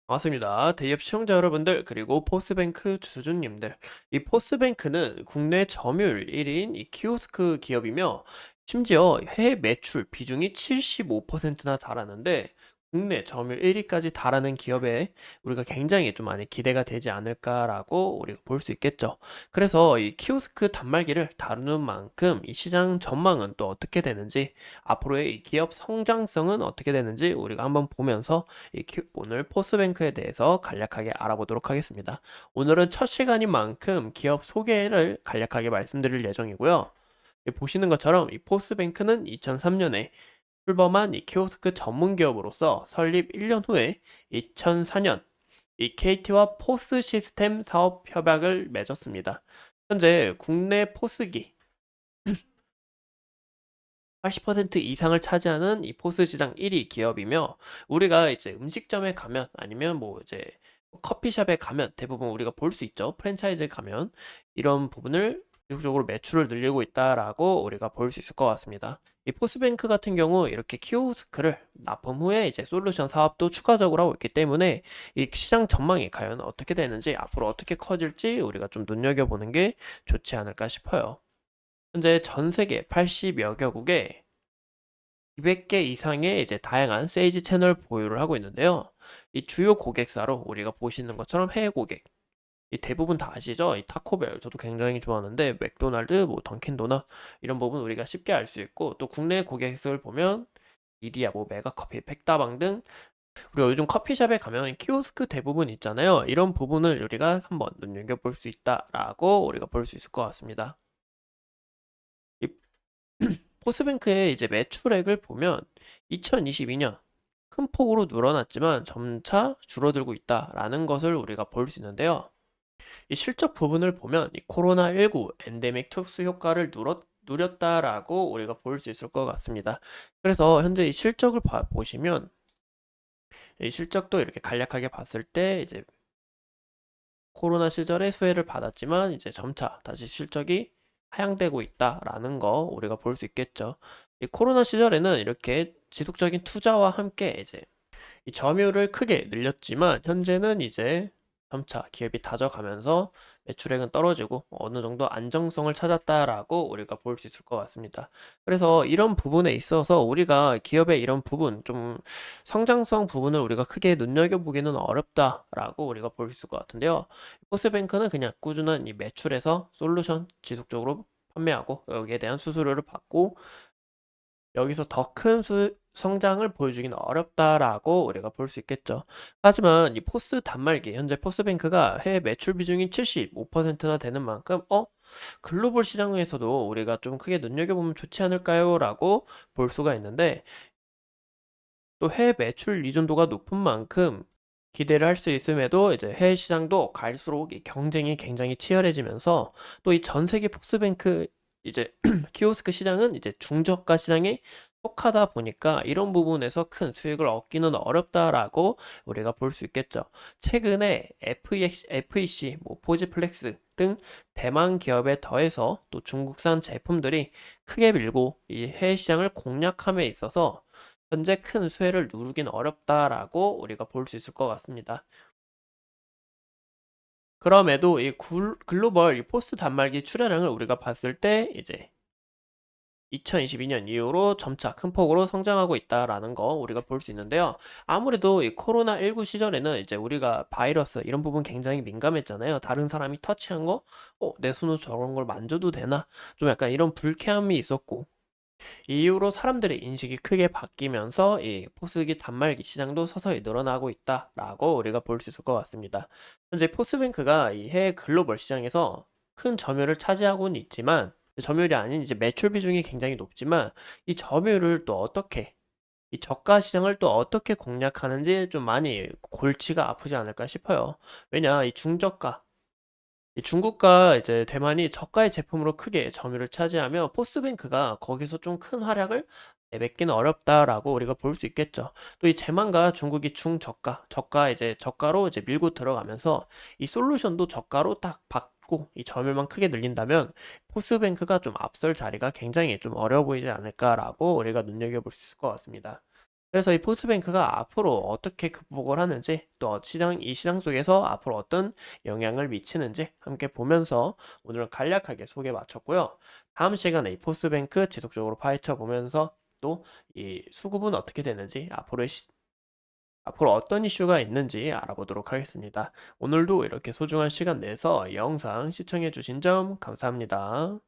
반갑습니다. 대기업 시청자 여러분들, 그리고 포스뱅크 주주님들. 이 포스뱅크는 국내 점유율 1위인 이 키오스크 기업이며, 심지어 해외 매출 비중이 75%나 달하는데, 국내 점유율 1위까지 달하는 기업에 우리가 굉장히 좀 많이 기대가 되지 않을까라고 우리가 볼 수 있겠죠. 그래서 이 키오스크 단말기를 다루는 만큼 이 시장 전망은 또 어떻게 되는지, 앞으로의 이 기업 성장성은 어떻게 되는지 우리가 한번 보면서 오늘 포스뱅크에 대해서 간략하게 알아보도록 하겠습니다. 오늘은 첫 시간인 만큼 기업 소개를 간략하게 말씀드릴 예정이고요. 보시는 것처럼 이 포스뱅크는 2003년에 출범한 이 키오스크 전문 기업으로서 설립 1년 후에 2004년 이 KT와 포스 시스템 사업 협약을 맺었습니다. 현재 국내 포스기 80% 이상을 차지하는 이 포스 시장 1위 기업이며, 우리가 이제 음식점에 가면 아니면 뭐 이제 커피숍에 가면 대부분 우리가 볼 수 있죠. 프랜차이즈에 가면 이런 부분을 지속적으로 매출을 늘리고 있다라고 우리가 볼 수 있을 것 같습니다. 이 포스뱅크 같은 경우 이렇게 키오스크를 납품 후에 이제 솔루션 사업도 추가적으로 하고 있기 때문에 이 시장 전망이 과연 어떻게 되는지, 앞으로 어떻게 커질지 우리가 좀 눈여겨보는 게 좋지 않을까 싶어요. 현재 전 세계 80여 개국에 200개 이상의 이제 다양한 세일즈 채널 보유를 하고 있는데요. 이 주요 고객사로 우리가 보시는 것처럼 해외 고객, 이 대부분 다 아시죠? 이 타코벨 저도 굉장히 좋아하는데, 맥도날드, 뭐 던킨도넛 이런 부분 우리가 쉽게 알 수 있고, 또 국내 고객을 보면 이디야, 뭐 메가커피, 백다방 등 우리가 요즘 커피숍에 가면 키오스크 대부분 있잖아요. 이런 부분을 우리가 한번 눈여겨볼 수 있다라고 우리가 볼 수 있을 것 같습니다. 이 포스뱅크의 이제 매출액을 보면 2022년 큰 폭으로 늘어났지만 점차 줄어들고 있다라는 것을 우리가 볼 수 있는데요. 이 실적 부분을 보면 이 코로나19 엔데믹 특수 효과를 누렸다라고 우리가 볼 수 있을 것 같습니다. 그래서 현재 이 실적을 보시면 이 실적도 이렇게 간략하게 봤을 때 이제 코로나 시절에 수혜를 받았지만 이제 점차 다시 실적이 하향되고 있다라는 거 우리가 볼 수 있겠죠. 이 코로나 시절에는 이렇게 지속적인 투자와 함께 이제 이 점유율을 크게 늘렸지만, 현재는 이제 점차 기업이 다져가면서 매출액은 떨어지고 어느 정도 안정성을 찾았다라고 우리가 볼 수 있을 것 같습니다. 그래서 이런 부분에 있어서 우리가 기업의 이런 부분, 좀 성장성 부분을 우리가 크게 눈여겨보기는 어렵다라고 우리가 볼 수 있을 것 같은데요. 포스뱅크는 그냥 꾸준한 이 매출에서 솔루션 지속적으로 판매하고 여기에 대한 수수료를 받고, 여기서 더 큰 성장을 보여주기는 어렵다라고 우리가 볼 수 있겠죠. 하지만 이 포스 단말기, 현재 포스뱅크가 해외 매출 비중이 75%나 되는 만큼, 글로벌 시장에서도 우리가 좀 크게 눈여겨보면 좋지 않을까요? 라고 볼 수가 있는데, 또 해외 매출 의존도가 높은 만큼 기대를 할 수 있음에도, 이제 해외 시장도 갈수록 이 경쟁이 굉장히 치열해지면서, 또 이 전 세계 포스뱅크 이제 키오스크 시장은 이제 중저가 시장에 속하다 보니까 이런 부분에서 큰 수익을 얻기는 어렵다라고 우리가 볼 수 있겠죠. 최근에 FEC, 뭐 포지플렉스 등 대만 기업에 더해서 또 중국산 제품들이 크게 밀고 이 해외 시장을 공략함에 있어서 현재 큰 수혜를 누르긴 어렵다라고 우리가 볼 수 있을 것 같습니다. 그럼에도 이 글로벌 이 포스 단말기 출하량을 우리가 봤을 때 이제 2022년 이후로 점차 큰 폭으로 성장하고 있다라는 거 우리가 볼 수 있는데요. 아무래도 이 코로나19 시절에는 이제 우리가 바이러스 이런 부분 굉장히 민감했잖아요. 다른 사람이 터치한 거, 내 손으로 저런 걸 만져도 되나? 좀 약간 이런 불쾌함이 있었고, 이후로 사람들의 인식이 크게 바뀌면서 이 포스기 단말기 시장도 서서히 늘어나고 있다라고 우리가 볼 수 있을 것 같습니다. 현재 포스뱅크가 이 해외 글로벌 시장에서 큰 점유율을 차지하고는 있지만, 점유율이 아닌 이제 매출 비중이 굉장히 높지만, 이 점유율을 또 어떻게, 이 저가 시장을 또 어떻게 공략하는지 좀 많이 골치가 아프지 않을까 싶어요. 왜냐, 이 중저가, 이 중국과 이제 대만이 저가의 제품으로 크게 점유율을 차지하며, 포스뱅크가 거기서 좀 큰 활약을 내뱉기는 어렵다라고 우리가 볼 수 있겠죠. 또 이 대만과 중국이 중저가, 이제 저가로 이제 밀고 들어가면서 이 솔루션도 저가로 딱 받고 이 점유율만 크게 늘린다면, 포스뱅크가 좀 앞설 자리가 굉장히 좀 어려워 보이지 않을까라고 우리가 눈여겨볼 수 있을 것 같습니다. 그래서 이 포스트뱅크가 앞으로 어떻게 극복을 하는지 또 이 시장 속에서 앞으로 어떤 영향을 미치는지 함께 보면서 오늘은 간략하게 소개 마쳤고요. 다음 시간에 이 포스트뱅크 지속적으로 파헤쳐 보면서 또 이 수급은 어떻게 되는지 앞으로 어떤 이슈가 있는지 알아보도록 하겠습니다. 오늘도 이렇게 소중한 시간 내서 영상 시청해 주신 점 감사합니다.